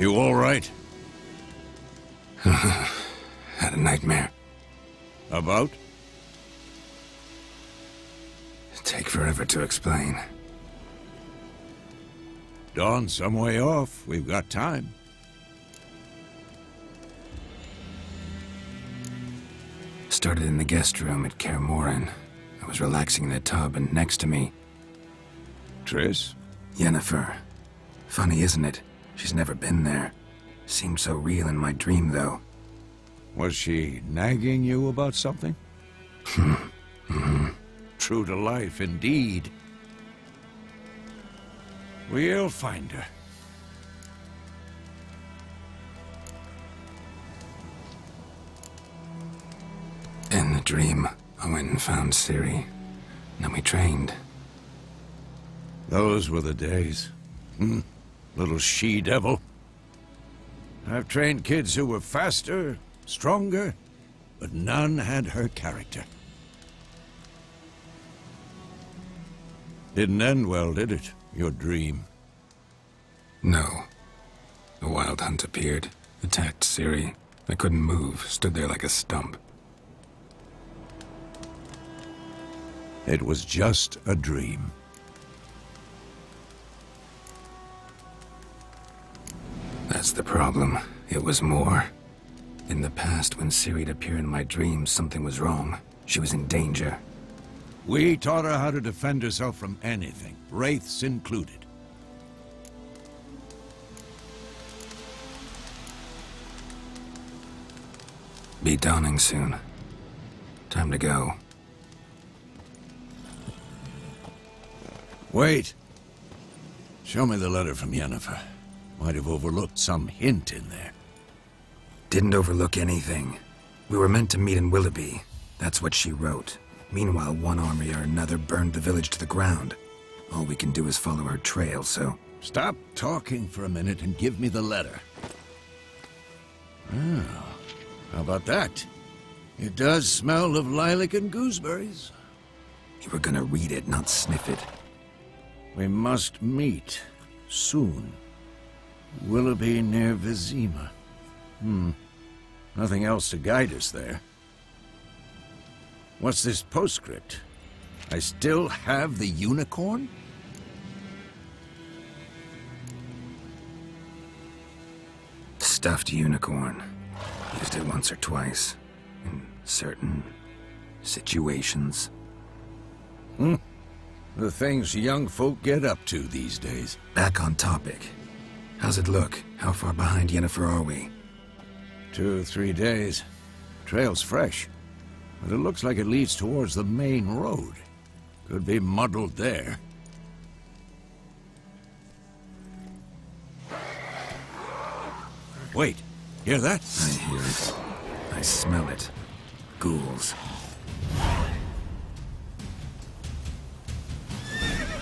You all right? Had a nightmare. About? Take forever to explain. Dawn's some way off. We've got time. Started in the guest room at Kaer Morhen. I was relaxing in a tub, and next to me... Triss? Yennefer. Funny, isn't it? She's never been there. Seemed so real in my dream, though. Was she nagging you about something? True to life, indeed. We'll find her. In the dream, I went and found Ciri. Then we trained. Those were the days. Little she-devil. I've trained kids who were faster, stronger, but none had her character. Didn't end well, did it? Your dream? No. The Wild Hunt appeared, attacked Ciri. I couldn't move, stood there like a stump. It was just a dream. That's the problem. It was more. In the past, when Ciri'd appear in my dreams, something was wrong. She was in danger. We taught her how to defend herself from anything, wraiths included. Be dawning soon. Time to go. Wait. Show me the letter from Yennefer. Might have overlooked some hint in there. Didn't overlook anything. We were meant to meet in Willoughby. That's what she wrote. Meanwhile, one army or another burned the village to the ground. All we can do is follow her trail, so... Stop talking for a minute and give me the letter. Oh, how about that? It does smell of lilac and gooseberries. You were gonna read it, not sniff it. We must meet. Soon. Willoughby near Vizima. Nothing else to guide us there. What's this postscript? I still have the unicorn? Stuffed unicorn. Used it once or twice. In certain... situations. The things young folk get up to these days. Back on topic. How's it look? How far behind Yennefer are we? 2 or 3 days. Trail's fresh. But it looks like it leads towards the main road. Could be muddled there. Wait, hear that? I hear it. I smell it. Ghouls.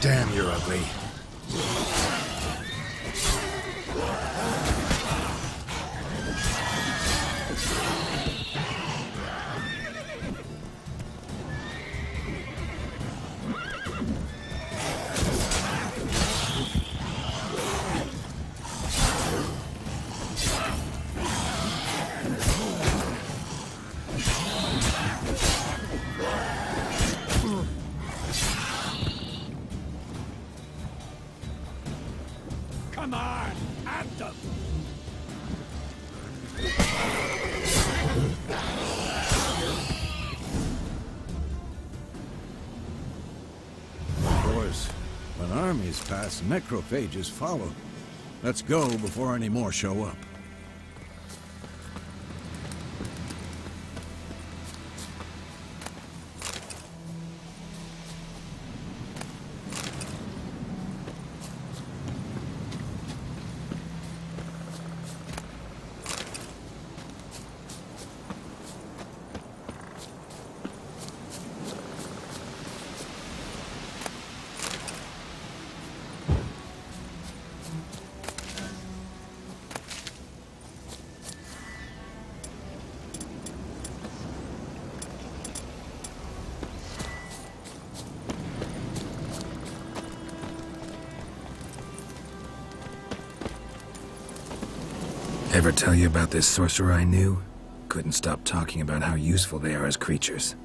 Damn, you're ugly. Come on, at them! Of course, when armies pass, necrophages follow. Let's go before any more show up. Ever tell you about this sorcerer I knew? Couldn't stop talking about how useful they are as creatures.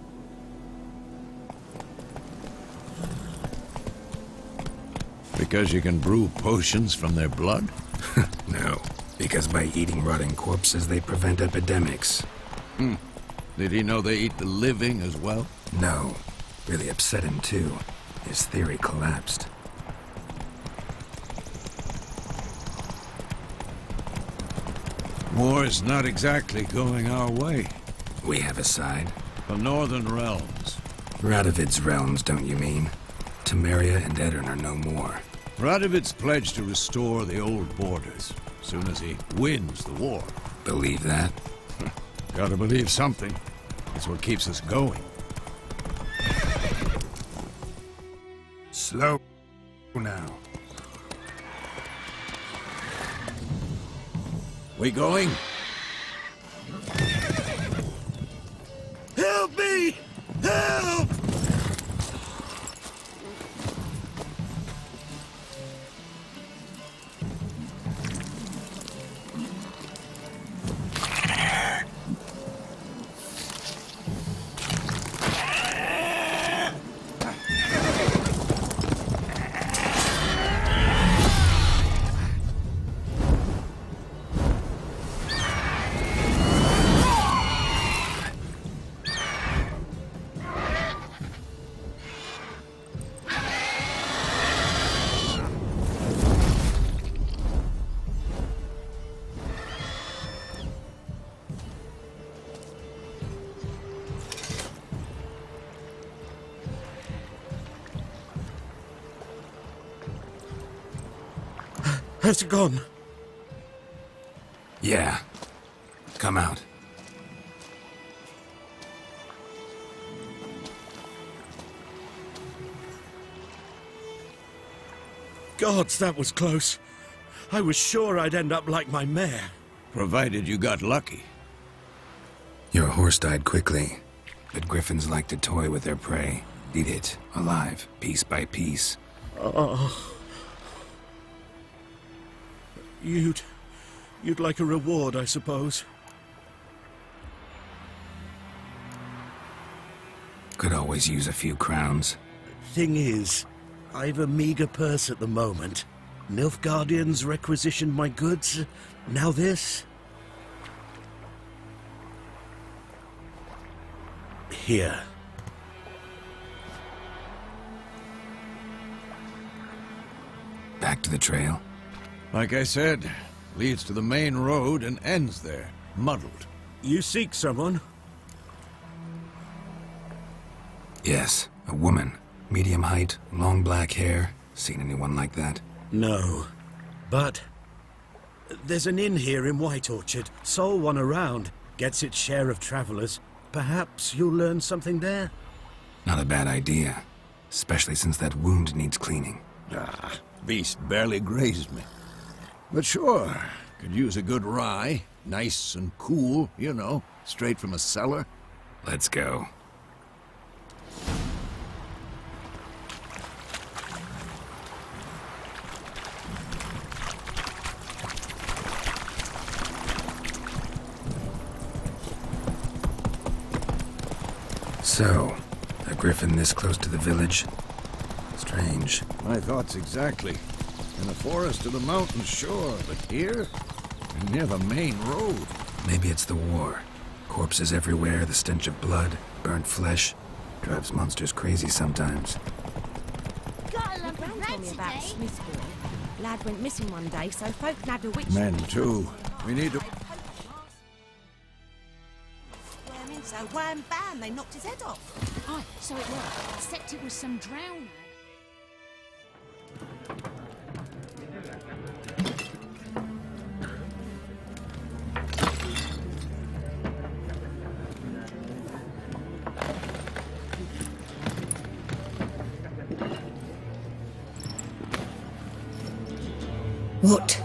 Because you can brew potions from their blood? No, because by eating rotting corpses, they prevent epidemics. Did he know they eat the living as well? No. Really upset him, too. His theory collapsed. War's not exactly going our way. We have a side. The Northern Realms. Radovid's realms, don't you mean? Temeria and Edirn are no more. Radovid's pledged to restore the old borders, soon as he wins the war. Believe that? Gotta believe something. That's what keeps us going. Slow now. We going? Help me! Help! Has it gone? Yeah. Come out. Gods, that was close. I was sure I'd end up like my mare. Provided you got lucky. Your horse died quickly, but griffins like to toy with their prey. Eat it, alive, piece by piece. Oh. You'd like a reward, I suppose. Could always use a few crowns. Thing is, I've a meager purse at the moment. Nilfgaardians requisitioned my goods. Now this. Here. Back to the trail. Like I said, leads to the main road and ends there, muddled. You seek someone? Yes, a woman. Medium height, long black hair. Seen anyone like that? No. But there's an inn here in White Orchard. Sole one around. Gets its share of travelers. Perhaps you'll learn something there? Not a bad idea. Especially since that wound needs cleaning. Ah, beast barely grazed me. But sure, could use a good rye. Nice and cool, you know, straight from a cellar. Let's go. So, a griffin this close to the village? Strange. My thoughts exactly. In the forest or the mountains, sure, but here? Near the main road. Maybe it's the war. Corpses everywhere, the stench of blood, burnt flesh. Drives monsters crazy sometimes. Got a lump of bread today. Smith's boy. Lad went missing one day, so folk nabbed a witch. Men, too. We need to... So wham bam, they knocked his head off. Aye, so it was. Except it was some drowner. What?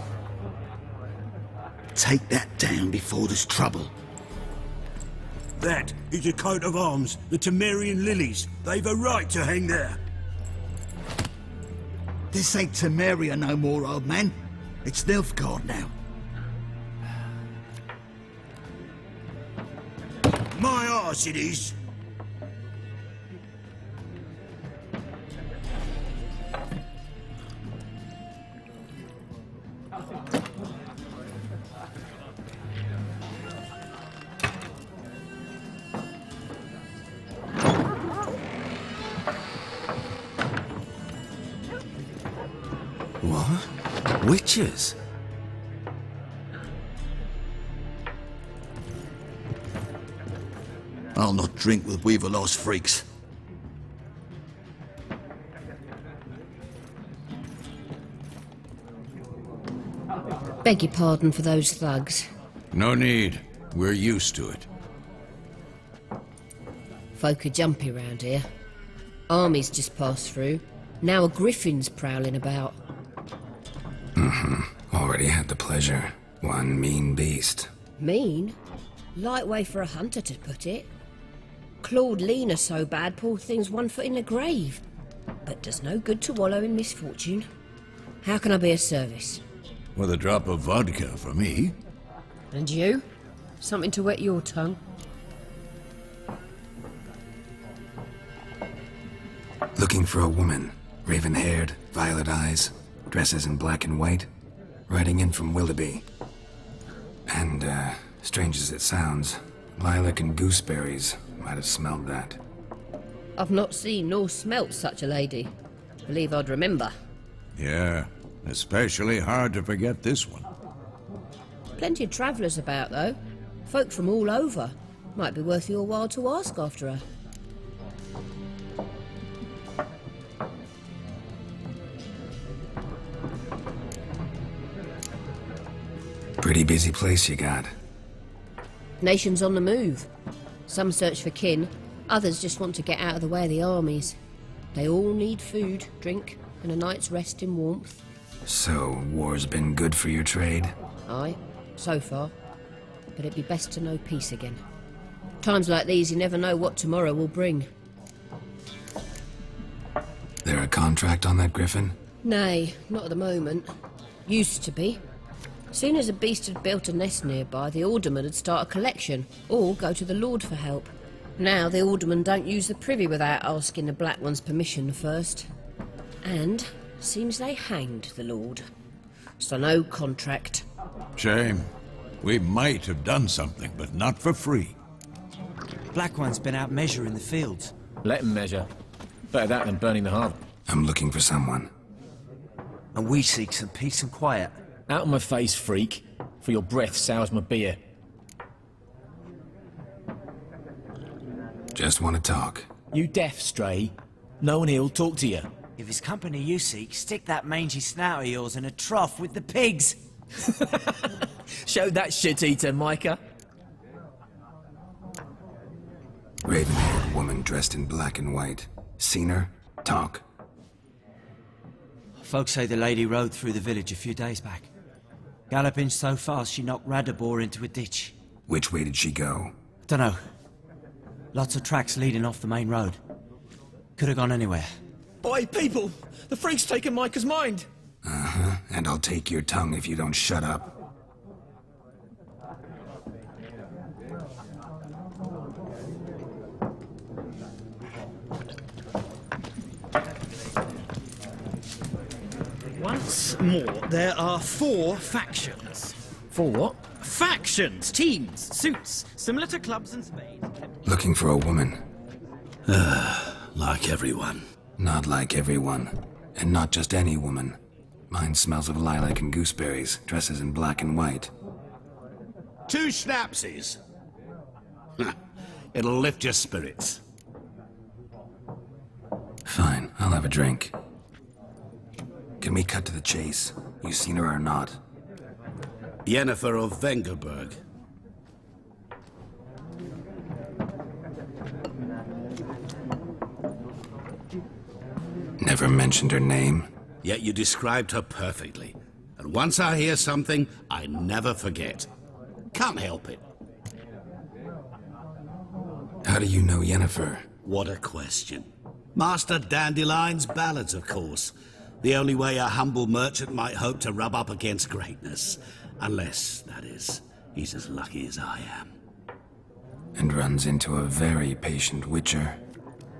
Take that down before there's trouble. That is a coat of arms, the Temerian lilies. They've a right to hang there. This ain't Temeria no more, old man. It's Nilfgaard now. course it is. What? Witches? I'll not drink with Weaver-Lost freaks. Beg your pardon for those thugs. No need. We're used to it. Folk are jumpy round here. Armies just passed through. Now a griffin's prowling about. Already had the pleasure. One mean beast. Mean? Light way for a hunter to put it. Clawed Lena so bad, poor thing's 1 foot in the grave. But does no good to wallow in misfortune. How can I be of service? With a drop of vodka for me. And you? Something to wet your tongue? Looking for a woman. Raven-haired, violet eyes, dresses in black and white. Riding in from Willoughby. And, strange as it sounds, lilac and gooseberries might have smelled that. I've not seen nor smelt such a lady. Believe I'd remember. Yeah, especially hard to forget this one. Plenty of travellers about, though. Folk from all over. Might be worth your while to ask after her. Pretty busy place you got. Nations on the move. Some search for kin, others just want to get out of the way of the armies. They all need food, drink, and a night's rest in warmth. So, war's been good for your trade? Aye, so far. But it'd be best to know peace again. Times like these, you never know what tomorrow will bring. There a contract on that griffin? Nay, not at the moment. Used to be. Soon as a beast had built a nest nearby, the alderman would start a collection, or go to the Lord for help. Now the alderman don't use the privy without asking the Black One's permission first. And seems they hanged the Lord. So no contract. Shame. We might have done something, but not for free. Black One's been out measuring the fields. Let him measure. Better that than burning the harvest. I'm looking for someone. And we seek some peace and quiet. Out of my face, freak. For your breath sours my beer. Just want to talk. You deaf, Stray? No one here'll talk to you. If it's company you seek, stick that mangy snout of yours in a trough with the pigs. Show that shit-eater, Micah. Raven-haired woman dressed in black and white. Seen her? Talk. Folks say the lady rode through the village a few days back. Galloping so fast she knocked Radabor into a ditch. Which way did she go? Dunno. Lots of tracks leading off the main road. Could have gone anywhere. Oi, people! The freak's taken Micah's mind! Uh-huh, and I'll take your tongue if you don't shut up. Once more, there are 4 factions. For what? Factions, teams, suits, similar to clubs and spades. Looking for a woman. Like everyone. Not like everyone. And not just any woman. Mine smells of lilac and gooseberries, dresses in black and white. 2 schnapsies. It'll lift your spirits. Fine, I'll have a drink. Can we cut to the chase? You seen her or not? Yennefer of Vengerberg. Never mentioned her name. Yet you described her perfectly. And once I hear something, I never forget. Can't help it. How do you know Yennefer? What a question. Master Dandelion's ballads, of course. The only way a humble merchant might hope to rub up against greatness. Unless, that is, he's as lucky as I am. and runs into a very patient witcher.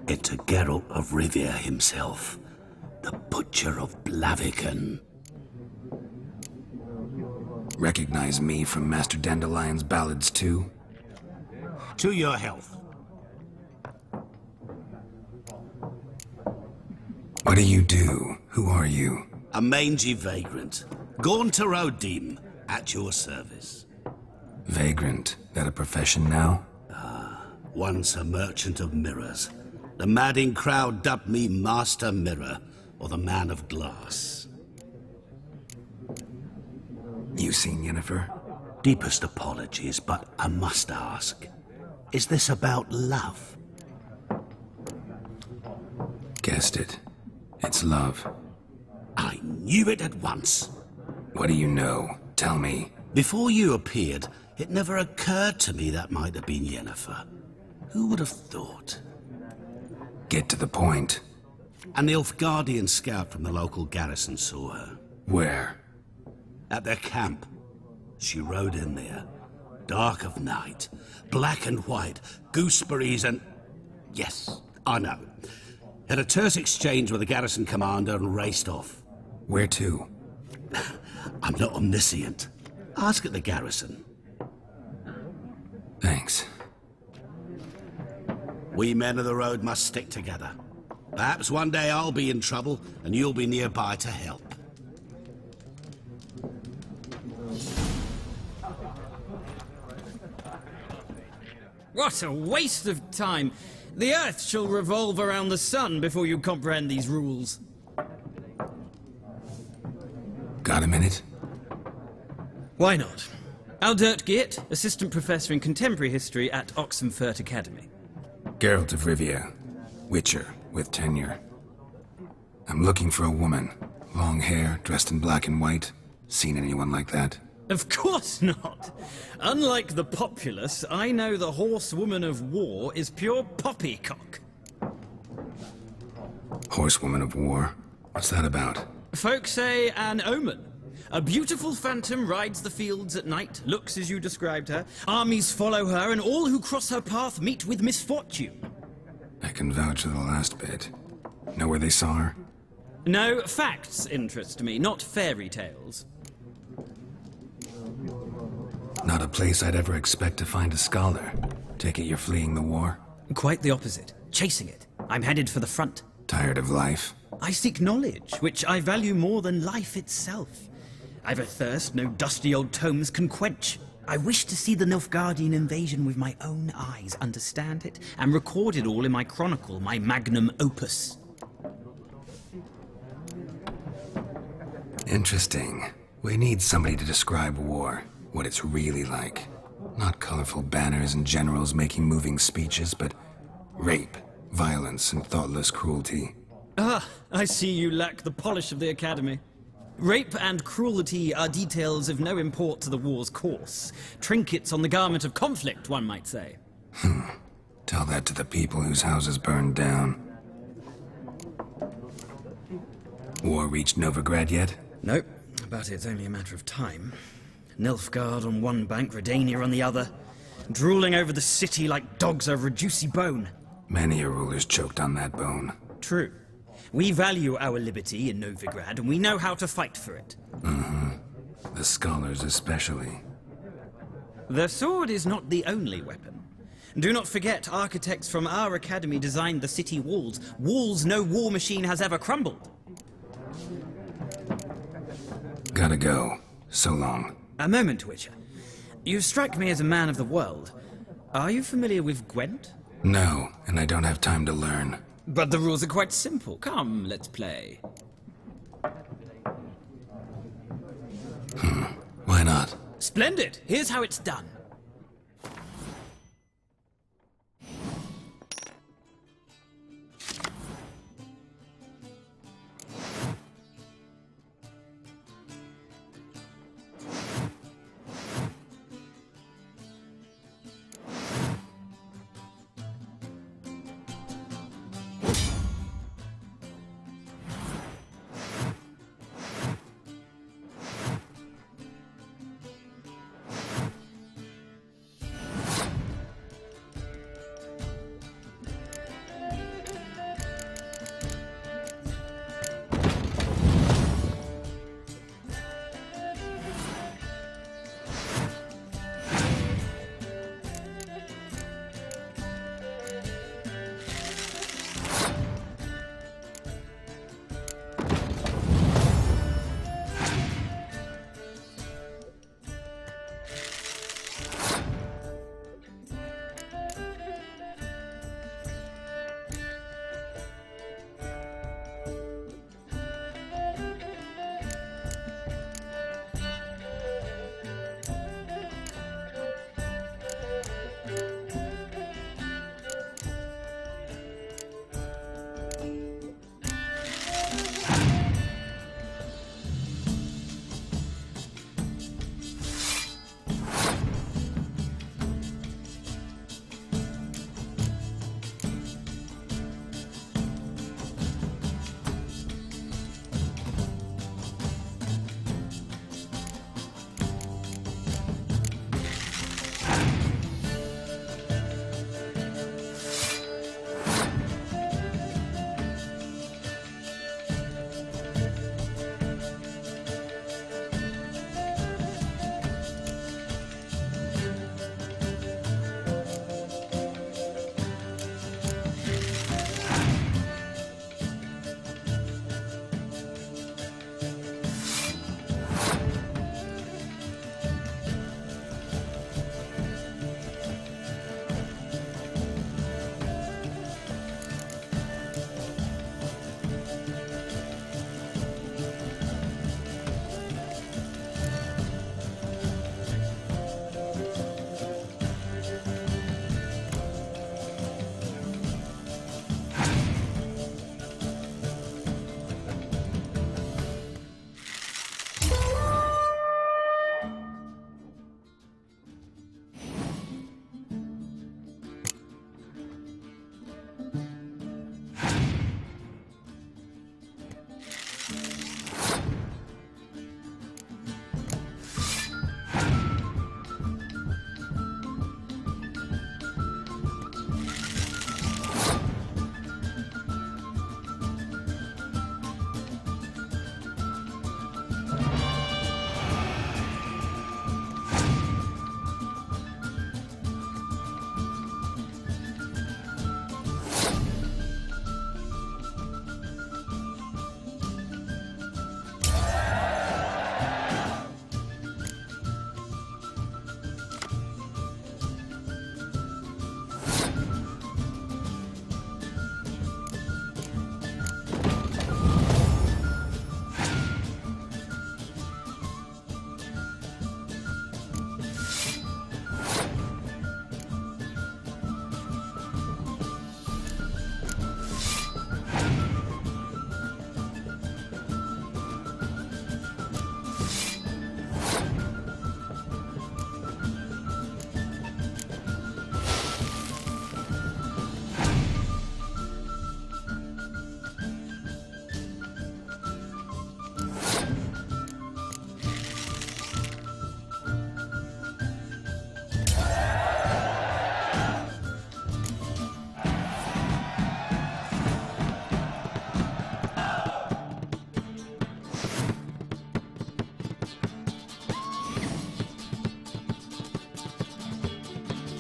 It's a Geralt of Rivia himself, the Butcher of Blaviken. Recognize me from Master Dandelion's ballads too? To your health. What do you do? Who are you? A mangy vagrant. Gaunter Odim, at your service. Vagrant. That a profession now? Once a merchant of mirrors. The madding crowd dubbed me Master Mirror, or the Man of Glass. You seen Yennefer? Deepest apologies, but I must ask. Is this about love? Guessed it. It's love. I knew it at once. What do you know? Tell me. Before you appeared, it never occurred to me that might have been Yennefer. Who would have thought? Get to the point. An Nilfgaardian scout from the local garrison saw her. Where? At their camp. She rode in there. Dark of night. Black and white. Gooseberries and... Yes, I know. Had a terse exchange with the garrison commander and raced off. Where to? I'm not omniscient. Ask at the garrison. Thanks. We men of the road must stick together. Perhaps one day I'll be in trouble and you'll be nearby to help. What a waste of time! The Earth shall revolve around the sun before you comprehend these rules. Got a minute? Why not? Aldert Geert, Assistant Professor in Contemporary History at Oxenfurt Academy. Geralt of Rivia. Witcher, with tenure. I'm looking for a woman. Long hair, dressed in black and white. Seen anyone like that? Of course not! Unlike the populace, I know the horsewoman of war is pure poppycock. Horsewoman of war? What's that about? Folk say an omen. A beautiful phantom rides the fields at night, looks as you described her. Armies follow her, and all who cross her path meet with misfortune. I can vouch for the last bit. Know where they saw her? No, facts interest me, not fairy tales. Not a place I'd ever expect to find a scholar. Take it you're fleeing the war? Quite the opposite. Chasing it. I'm headed for the front. Tired of life? I seek knowledge, which I value more than life itself. I've a thirst no dusty old tomes can quench. I wish to see the Nilfgaardian invasion with my own eyes, understand it, and record it all in my chronicle, my magnum opus. Interesting. We need somebody to describe war, what it's really like. Not colorful banners and generals making moving speeches, but rape, violence, and thoughtless cruelty. Ah, I see you lack the polish of the Academy. Rape and cruelty are details of no import to the war's course. Trinkets on the garment of conflict, one might say. Tell that to the people whose houses burned down. War reached Novigrad yet? Nope, but it's only a matter of time. Nilfgaard on one bank, Redania on the other, drooling over the city like dogs over a juicy bone. Many a ruler's choked on that bone. True. We value our liberty in Novigrad, and we know how to fight for it. The scholars especially. The sword is not the only weapon. Do not forget, architects from our academy designed the city walls. Walls no war machine has ever crumbled. Gotta go. So long. A moment, Witcher. You strike me as a man of the world. Are you familiar with Gwent? No, and I don't have time to learn. But the rules are quite simple. Come, let's play. Why not? Splendid! Here's how it's done.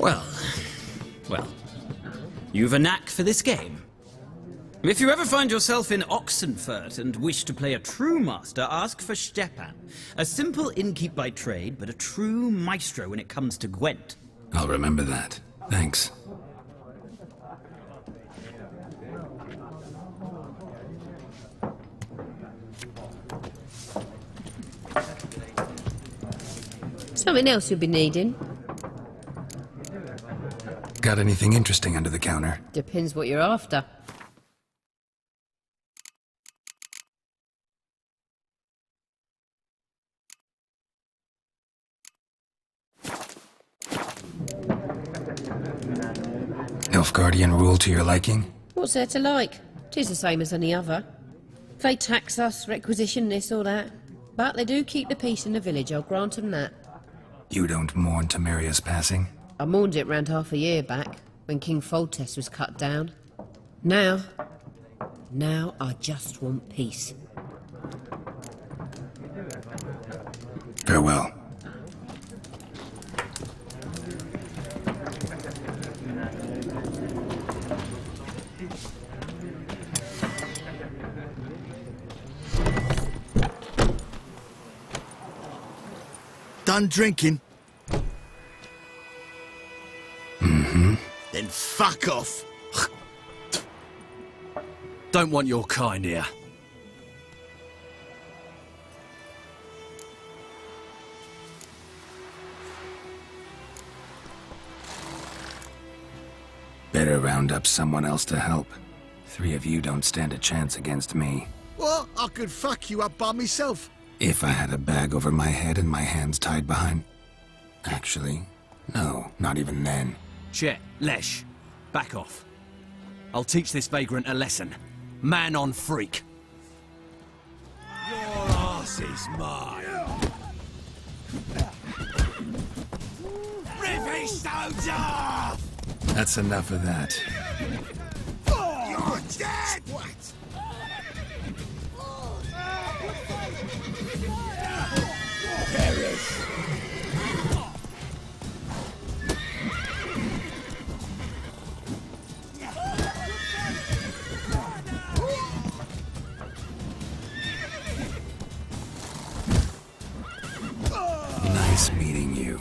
Well, you've a knack for this game. If you ever find yourself in Oxenfurt and wish to play a true master, ask for Stepan. A simple innkeep by trade, but a true maestro when it comes to Gwent. I'll remember that. Thanks. Something else you'll be needing? Got anything interesting under the counter? Depends what you're after. Nilfgaardian rule to your liking? What's there to like? 'Tis the same as any other. They tax us, requisition this or that. But they do keep the peace in the village, I'll grant them that. You don't mourn Temeria's passing? I mourned it round half a year back, when King Foltest was cut down. Now I just want peace. Farewell. Done drinking? Mm-hmm. Then fuck off. Don't want your kind here. Better round up someone else to help. 3 of you don't stand a chance against me. What? I could fuck you up by myself. If I had a bag over my head and my hands tied behind... Actually, no, not even then. Chet, Lesh, back off. I'll teach this vagrant a lesson. Man on freak. Your arse is mine. Rip his stones off! That's enough of that. You're dead! What? Perish! Nice meeting you.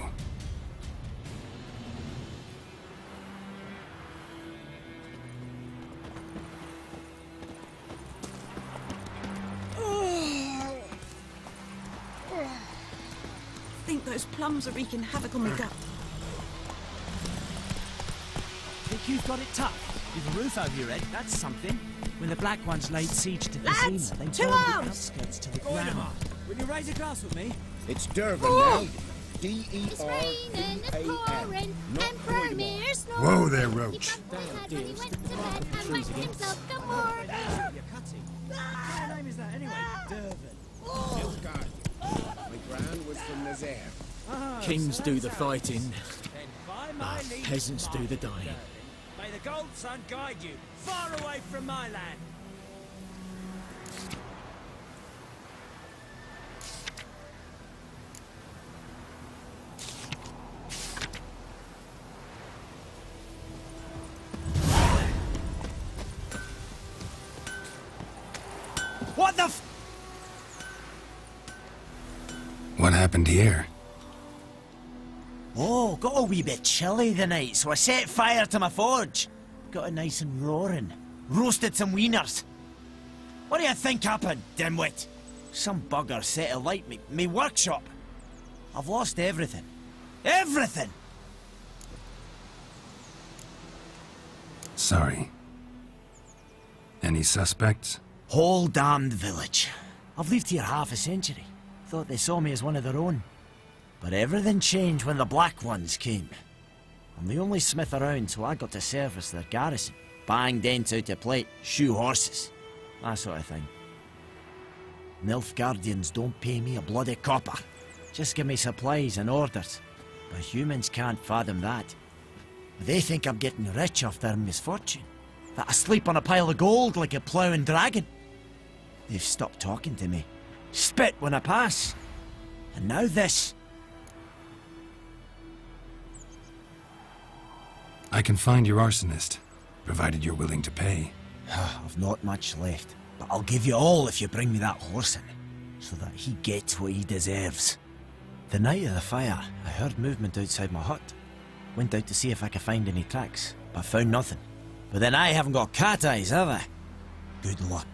I think those plums are wreaking havoc on my gut. Think you've got it tough? With a roof over your head, that's something. When the Black Ones laid siege to Lads, Vizima, they two burned the arms! outskirts to the ground. Will you raise a glass with me? It's Durban Oh. now. It's raining, it's D-E-R-B-A-N. pouring, Not and Vermeer snoring. Whoa there, He Roach. bumped his head when he went to bed and wet himself good morning. You're cutting. What kind of name is that anyway? Durban. Nilfgaard. My gran was from Nazaire. Kings do the fighting. Peasants do the dying. May the gold sun guide you far away from my land. What the f— What happened here? Oh, got a wee bit chilly the night, so I set fire to my forge. Got it nice and roaring. Roasted some wieners. What do you think happened, dimwit? Some bugger set alight me workshop. I've lost everything. Everything! Sorry. Any suspects? Whole damned village. I've lived here half a century. Thought they saw me as one of their own. But everything changed when the Black Ones came. I'm the only smith around, so I got to service their garrison. Bang dents out of plate, shoe horses. That sort of thing. Nilfgaardians don't pay me a bloody copper. Just give me supplies and orders. But humans can't fathom that. They think I'm getting rich off their misfortune. That I sleep on a pile of gold like a ploughing dragon. They've stopped talking to me. Spit when I pass. And now this. I can find your arsonist, provided you're willing to pay. I've not much left, but I'll give you all if you bring me that horse in, so that he gets what he deserves. The night of the fire, I heard movement outside my hut. Went out to see if I could find any tracks, but found nothing. But then I haven't got cat eyes, have I? Good luck.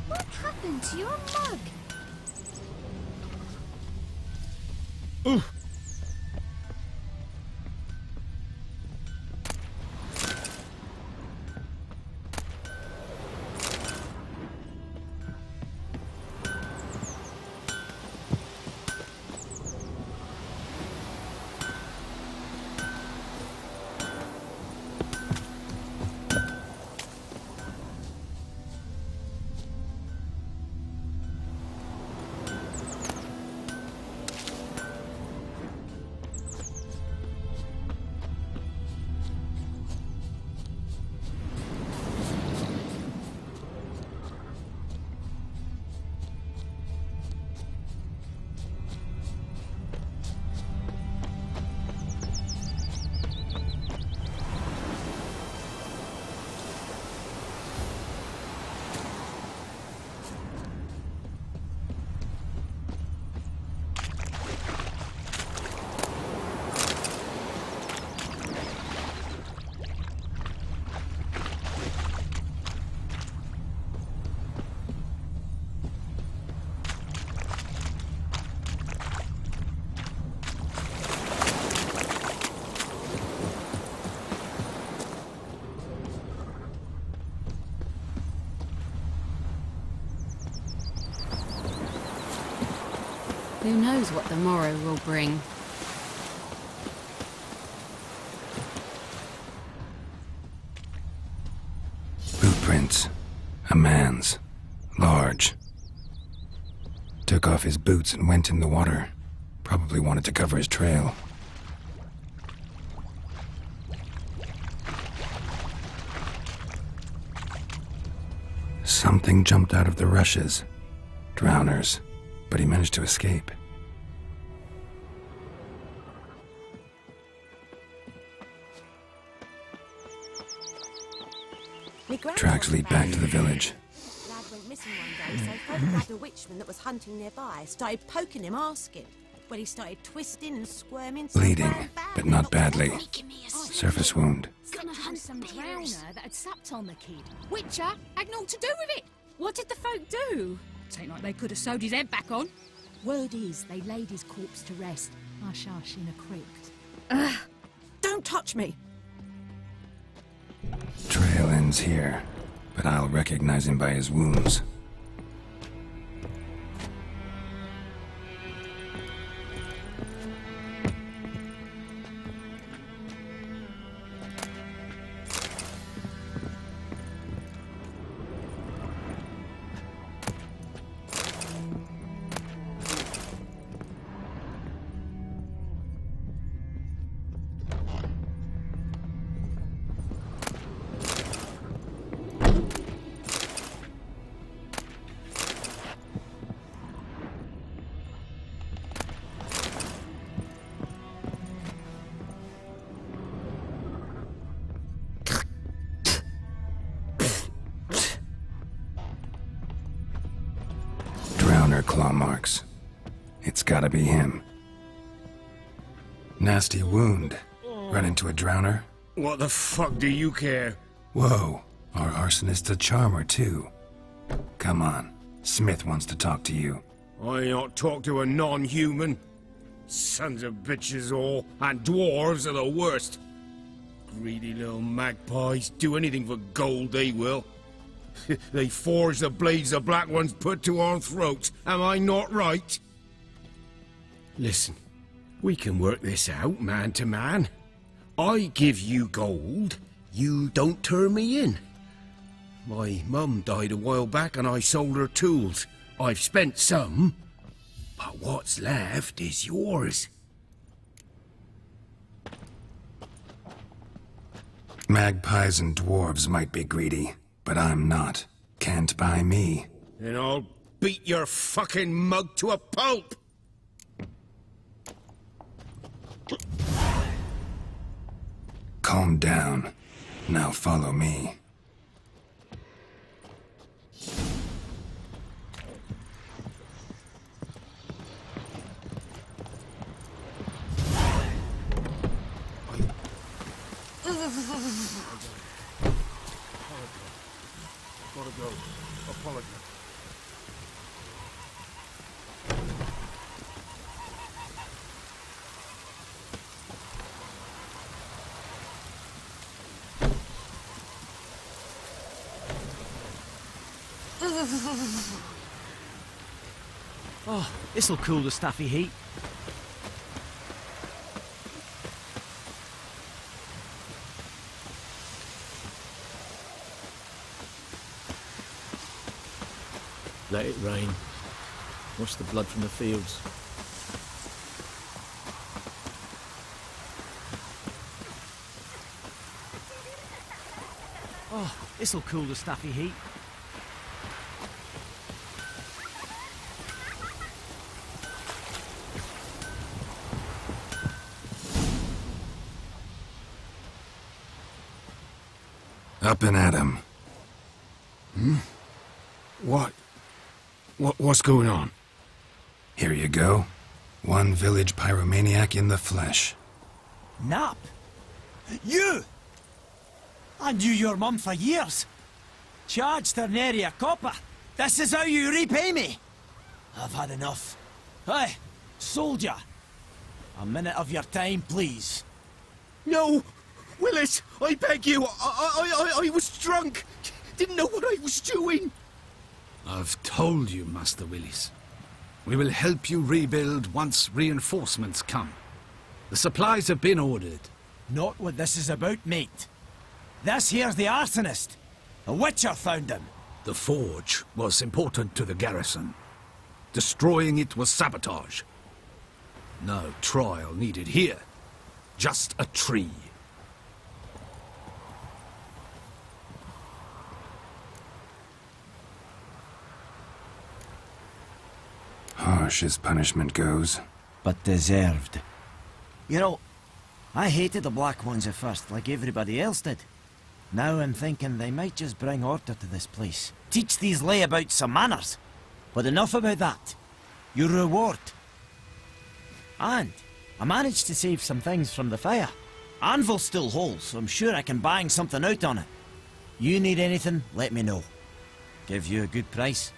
What happened to your mug? Who knows what the morrow will bring? Footprints. A man's. Large. Took off his boots and went in the water. Probably wanted to cover his trail. Something jumped out of the rushes. Drowners. But he managed to escape. Tracks lead back to the village. Lad went missing one day, so folk grabbed a witchman that was hunting nearby, started poking him, asking. Well, he started twisting and squirming. Bleeding, but not badly. Surface wound. Gonna hunt some drowner that had supped on the kid. Witcher had naught to do with it. What did the folk do? Tain't like they could have sewed his head back on. Word is they laid his corpse to rest, hush-hush in a creek. Don't touch me! Trail ends here, but I'll recognize him by his wounds. Claw marks. It's gotta be him. Nasty wound. Run into a drowner? What the fuck do you care? Whoa, our arsonist's a charmer too. Come on, Smith wants to talk to you. I ain't not talk to a non-human. Sons of bitches all, and dwarves are the worst. Greedy little magpies, do anything for gold they will. They forge the blades the black ones put to our throats. Am I not right? Listen, we can work this out man to man. I give you gold, you don't turn me in. My mum died a while back and I sold her tools. I've spent some, but what's left is yours. Magpies and dwarves might be greedy, but I'm not. Can't buy me. And I'll beat your fucking mug to a pulp! Calm down. Now follow me. Gotta go. Apologize. Oh, this'll cool the stuffy heat. Let it rain. Wash the blood from the fields. Oh, this'll cool the stuffy heat. Up and at 'em. What's going on? Here you go. One village pyromaniac in the flesh. Nap? You! I knew your mum for years. Charged her nary a copper. This is how you repay me. I've had enough. Hey, soldier. A minute of your time, please. No! Willis, I beg you, I was drunk. Didn't know what I was doing. I've told you, Master Willis. We will help you rebuild once reinforcements come. The supplies have been ordered. Not what this is about, mate. This here's the arsonist. A witcher found him. The forge was important to the garrison. Destroying it was sabotage. No trial needed here. Just a tree. Harsh as punishment goes. But deserved. You know, I hated the Black Ones at first, like everybody else did. Now I'm thinking they might just bring order to this place. Teach these layabouts some manners. But enough about that. Your reward. And I managed to save some things from the fire. Anvil still holds, so I'm sure I can bang something out on it. You need anything, let me know. Give you a good price.